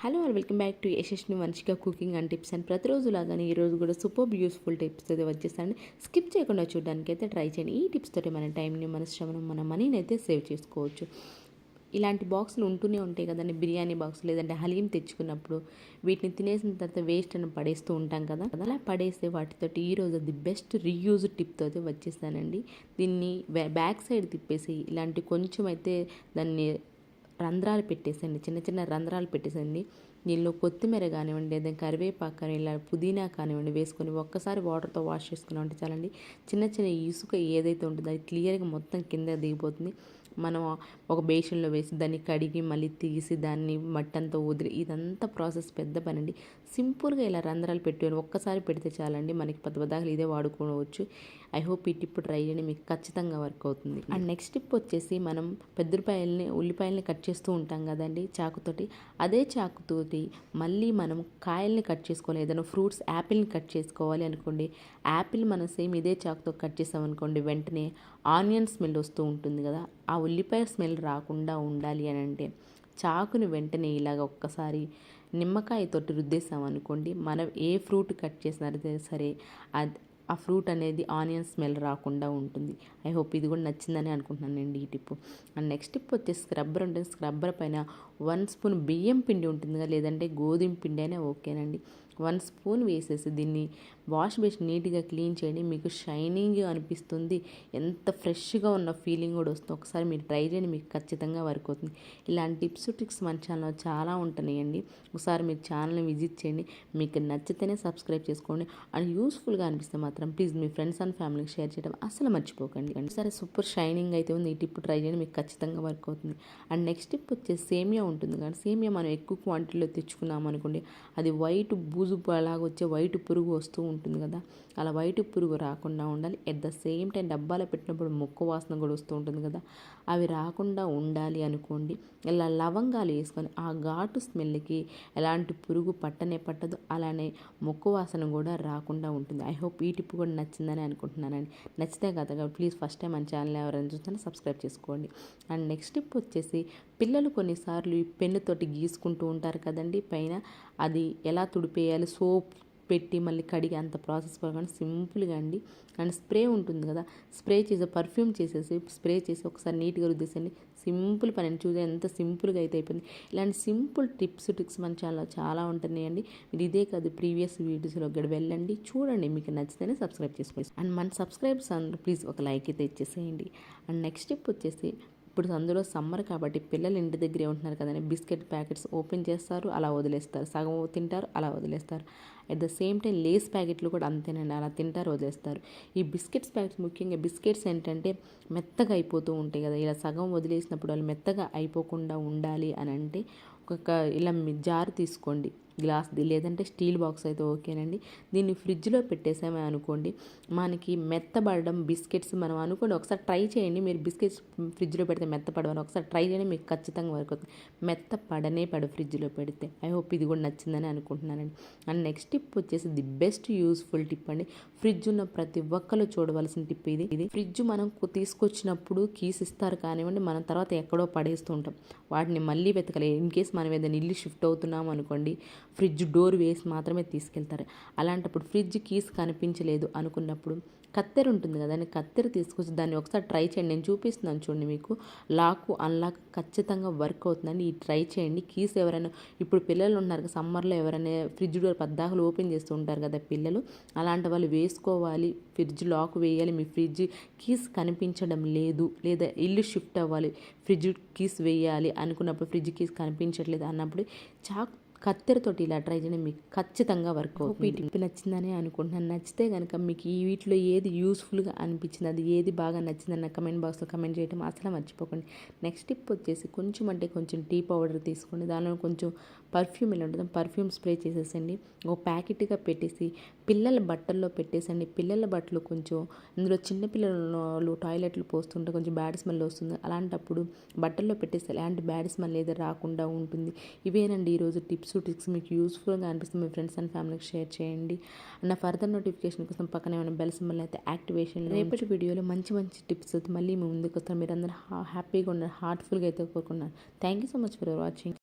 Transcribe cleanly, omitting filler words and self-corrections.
Hello all welcome back to Yashaswini Vamshika cooking and tips and ప్రతిరోజు లాగానే ఈరోజు కూడా సూపర్ యూస్ఫుల్ టిప్స్ అయితే వచ్చేసాను. స్కిప్ చేయకుండా చూడడానికి అయితే ట్రై చేయండి. ఈ టిప్స్ తోటి మన టైంని, మన శ్రమను, మన మనీని అయితే సేవ్ చేసుకోవచ్చు. ఇలాంటి బాక్సులు ఉంటూనే ఉంటాయి కదండి, బిర్యానీ బాక్స్ లేదంటే హలీం తెచ్చుకున్నప్పుడు వీటిని తినేసిన తర్వాత వేస్ట్ అని పడేస్తూ ఉంటాం కదా. అలా పడేస్తే వాటితోటి ఈరోజు ది బెస్ట్ రీయూజ్ టిప్తో అయితే వచ్చేసానండి. దీన్ని బ్యాక్ సైడ్ తిప్పేసి ఇలాంటి కొంచెం అయితే దాన్ని రంధ్రాలు పెట్టేసండి, చిన్న చిన్న రంధ్రాలు పెట్టేసండి. దీనిలో కొత్తిమీర కానివ్వండి, లేదా కరివేపాకు కానీ, ఇలా పుదీనా కానివ్వండి వేసుకొని ఒక్కసారి వాటర్తో వాష్ చేసుకున్నామంటే చాలండి. చిన్న చిన్న ఇసుక ఏదైతే ఉంటుందో అది క్లియర్గా మొత్తం కింద దిగిపోతుంది. మనం ఒక బేషన్లో వేసి దాన్ని కడిగి మళ్ళీ తీసి దాన్ని మట్టంతా వదిలి, ఇదంతా ప్రాసెస్ పెద్ద పని అండి. సింపుల్గా ఇలా రంధ్రాలు పెట్టి ఒక్కసారి పెడితే చాలండి, మనకి పదాకులు ఇదే వాడుకోవచ్చు. ఐ హోప్ ఈ టిప్ ట్రై చేయండి, మీకు ఖచ్చితంగా వర్క్ అవుతుంది. అండ్ నెక్స్ట్ టిప్ వచ్చేసి, మనం ఉల్లిపాయలని కట్ చేస్తూ ఉంటాం కదండి చాకుతోటి. అదే చాకుతోటి మళ్ళీ మనం కాయల్ని కట్ చేసుకోవాలి. ఏదైనా ఫ్రూట్స్, యాపిల్ని కట్ చేసుకోవాలి అనుకోండి. యాపిల్ మనం సేమ్ ఇదే చాకుతో కట్ చేసామనుకోండి, వెంటనే ఆనియన్ స్మెల్ వస్తూ ఉంటుంది కదా. ఆ ఉల్లిపాయ స్మెల్ రాకుండా ఉండాలి అని అంటే చాకుని వెంటనే ఇలాగ ఒక్కసారి నిమ్మకాయతోటి రుద్దేసామనుకోండి, మనం ఏ ఫ్రూట్ కట్ చేసినా సరే ఆ ఫ్రూట్ అనేది ఆనియన్ స్మెల్ రాకుండా ఉంటుంది. ఐ హోప్ ఇది కూడా నచ్చిందని అనుకుంటున్నానండి ఈ టిప్. అండ్ నెక్స్ట్ టిప్ వచ్చేసి స్క్రబ్బర్ ఉంటుంది. స్క్రబ్బర్ పైన 1 స్పూన్ బియ్యం పిండి ఉంటుంది కదా, లేదంటే గోధుమ పిండి అయినా ఓకేనండి. 1 స్పూన్ వేసేసి దీన్ని వాష్ బేసి నీట్గా క్లీన్ చేయండి. మీకు షైనింగ్ అనిపిస్తుంది, ఎంత ఫ్రెష్గా ఉన్న ఫీలింగ్ కూడా వస్తుంది. ఒకసారి మీరు ట్రై చేయండి, మీకు ఖచ్చితంగా వర్క్ అవుతుంది. ఇలాంటి టిప్స్ ట్రిక్స్ మన ఛానల్లో చాలా ఉంటున్నాయండి. ఒకసారి మీరు ఛానల్ని విజిట్ చేయండి. మీకు నచ్చితేనే సబ్స్క్రైబ్ చేసుకోండి. అండ్ యూస్ఫుల్గా అనిపిస్తే మాత్రం ప్లీజ్ మీ ఫ్రెండ్స్ అండ్ ఫ్యామిలీకి షేర్ చేయడం అసలు మర్చిపోకండి. అండ్ సరే, సూపర్ షైనింగ్ అయితే ఉంది. ఈ టిప్ ట్రై చేయండి, మీకు ఖచ్చితంగా వర్క్ అవుతుంది. అండ్ నెక్స్ట్ టిప్ వచ్చేసి సేమియా ఉంటుంది కానీ, సేమియా మనం ఎక్కువ క్వాంటిటీలో తెచ్చుకున్నాం అనుకోండి, అది వైట్ బూజు అలాగ వచ్చే వైట్ పురుగు వస్తూ ఉంటుంది కదా. అలా వైట్ పురుగు రాకుండా ఉండాలి. ఎట్ ద సేమ్ టైం డబ్బాలో పెట్టినప్పుడు ముక్క వాసన కూడా వస్తూ ఉంటుంది కదా, అవి రాకుండా ఉండాలి అనుకోండి. ఇలా లవంగాలు వేసుకొని ఆ ఘాటు స్మెల్కి ఎలాంటి పురుగు పట్టదు, అలానే ముక్క వాసన కూడా రాకుండా ఉంటుంది. ఐ హోప్ ఈ టిప్ కూడా నచ్చిందని అనుకుంటున్నానండి. నచ్చితే కదా ప్లీజ్ ఫస్ట్ టైం మన ఛానల్ ఎవరైనా చూస్తే సబ్స్క్రైబ్ చేసుకోండి. అండ్ నెక్స్ట్ టిప్ వచ్చేసి, పిల్లలు కొన్నిసార్లు ఈ పెన్నుతోటి గీసుకుంటూ ఉంటారు కదండి పైన, అది ఎలా తుడిపేయాలి, సోప్ పెట్టి మళ్ళీ కడిగి అంత ప్రాసెస్ పడకుండా సింపుల్గా అండి. అండ్ స్ప్రే ఉంటుంది కదా, స్ప్రే చేసి పర్ఫ్యూమ్ చేసేసి స్ప్రే చేసి ఒకసారి నీట్గా రుద్దేసండి. సింపుల్ పని అండి, చూసే ఎంత సింపుల్గా అయితే అయిపోయింది. ఇలాంటి సింపుల్ ట్రిక్స్ మన ఛానల్లో చాలా ఉంటున్నాయండి. మీరు ఇదే కాదు ప్రీవియస్ వీడియోస్లో కూడా వెళ్ళండి, చూడండి, మీకు నచ్చితేనే సబ్స్క్రైబ్ చేసుకోండి. అండ్ మన సబ్స్క్రైబర్స్ అందరూ ప్లీజ్ ఒక లైక్ అయితే ఇచ్చేసేయండి. అండ్ నెక్స్ట్ టిప్ వచ్చేసి, ఇప్పుడు అందులో సమ్మర్ కాబట్టి పిల్లలు ఇంటి దగ్గరే ఉంటున్నారు కదండి, బిస్కెట్ ప్యాకెట్స్ ఓపెన్ చేస్తారు, అలా వదిలేస్తారు, సగం తింటారు, అలా వదిలేస్తారు. At the same time Lays ప్యాకెట్లు కూడా అంతేనండి, అలా తింటారు, వదిలేస్తారు. ఈ బిస్కెట్స్ ప్యాకెట్స్, ముఖ్యంగా బిస్కెట్స్ ఏంటంటే మెత్తగా అయిపోతూ ఉంటాయి కదా, ఇలా సగం వదిలేసినప్పుడు వాళ్ళు మెత్తగా అయిపోకుండా ఉండాలి అని అంటే ఇలా జార్ తీసుకోండి, గ్లాస్ది లేదంటే స్టీల్ బాక్స్ అయితే ఓకేనండి. దీన్ని ఫ్రిడ్జ్లో పెట్టేసామే అనుకోండి, మనకి మెత్తబడడం బిస్కెట్స్ మనం అనుకోండి, ఒకసారి ట్రై చేయండి. మీరు బిస్కెట్స్ ఫ్రిడ్జ్లో పెడితే మెత్తపడవని ఒకసారి ట్రై చేయండి, మీకు ఖచ్చితంగా వర్క్ అవుతుంది. పడు ఫ్రిడ్జ్లో పెడితే. ఐ హోప్ ఇది కూడా నచ్చిందని అనుకుంటున్నానండి. అండ్ నెక్స్ట్ టిప్ వచ్చేసి ది బెస్ట్ యూస్ఫుల్ టిప్ అండి. ఫ్రిడ్జ్ ఉన్న ప్రతి ఒక్కరు చూడవలసిన టిప్ ఇది. ఫ్రిడ్జ్ మనం తీసుకొచ్చినప్పుడు కీస్ ఇస్తారు కానివ్వండి, మనం తర్వాత ఎక్కడో పడేస్తూ ఉంటాం, వాటిని మళ్ళీ వెతకలే. ఇన్ కేస్ మనం ఏదైనా ఇల్లు షిఫ్ట్ అవుతున్నాం అనుకోండి, ఫ్రిడ్జ్ డోర్ వేసి మాత్రమే తీసుకెళ్తారు. అలాంటప్పుడు ఫ్రిడ్జ్ కీస్ కనిపించలేదు అనుకున్నప్పుడు కత్తెర ఉంటుంది కదండి, కత్తెర తీసుకొచ్చి దాన్ని ఒకసారి ట్రై చేయండి. నేను చూపిస్తున్నాను చూడండి, మీకు లాక్ అన్లాక్ ఖచ్చితంగా వర్క్ అవుతుందండి. ఈ ట్రై చేయండి. కీస్ ఎవరైనా, ఇప్పుడు పిల్లలు ఉన్నారు సమ్మర్లో, ఎవరైనా ఫ్రిడ్జ్ డోర్ పద్దాకులు ఓపెన్ చేస్తూ ఉంటారు కదా పిల్లలు, అలాంటి వాళ్ళు వేసుకోవాలి, ఫ్రిడ్జ్ లాక్ వేయాలి. మీ ఫ్రిడ్జ్ కీస్ కనిపించడం లేదు, లేదా ఇల్లు షిఫ్ట్ అవ్వాలి, ఫ్రిడ్జ్ కీస్ వేయాలి అనుకున్నప్పుడు ఫ్రిడ్జ్ కీస్ కనిపించట్లేదు అన్నప్పుడు కత్తెరతోటి ఇలా ట్రై చేయండి, మీకు ఖచ్చితంగా వర్క్ అవుతుంది. ఈ టిప్ నచ్చిందని అనుకుంటున్నాను. నచ్చితే కనుక మీకు ఈ వీటిలో ఏది యూస్ఫుల్గా అనిపించింది, అది ఏది బాగా నచ్చిందన్న కమెంట్ బాక్స్లో కమెంట్ చేయడం అసలు మర్చిపోకండి. నెక్స్ట్ టిప్ వచ్చేసి, కొంచెం టీ పౌడర్ తీసుకోండి, దానిలో కొంచెం పర్ఫ్యూమ్ ఇలా ఉంటుంది, పర్ఫ్యూమ్ స్ప్రే చేసేసండి, ఒక ప్యాకెట్గా పెట్టేసి పిల్లల బట్టల్లో పెట్టేసండి. పిల్లల బట్టలు కొంచెం, ఇందులో చిన్న పిల్లలు టాయిలెట్లు పోస్తుంటే కొంచెం బ్యాడ్ స్మెల్ వస్తుంది, అలాంటప్పుడు బట్టల్లో పెట్టేసి ఎలాంటి బ్యాడ్ స్మెల్ ఏదో రాకుండా ఉంటుంది. ఇవేనండి ఈరోజు టిప్స్ ట్రిక్స్. మీకు యూస్ఫుల్గా అనిపిస్తుంది, మీ ఫ్రెండ్స్ అండ్ ఫ్యామిలీకి షేర్ చేయండి. నా ఫర్దర్ నోటిఫికేషన్ కోసం పక్కన ఏమైనా బెల్ సింబల్ అయితే యాక్టివేషన్. రేపటి వీడియోలో మంచి టిప్స్ మళ్ళీ మీ ముందుకు వస్తాను. మీరు అందరూ హ్యాపీగా ఉన్నారు, హార్ట్ఫుల్గా అయితే కోరుకున్నాను. Thank you so much for watching.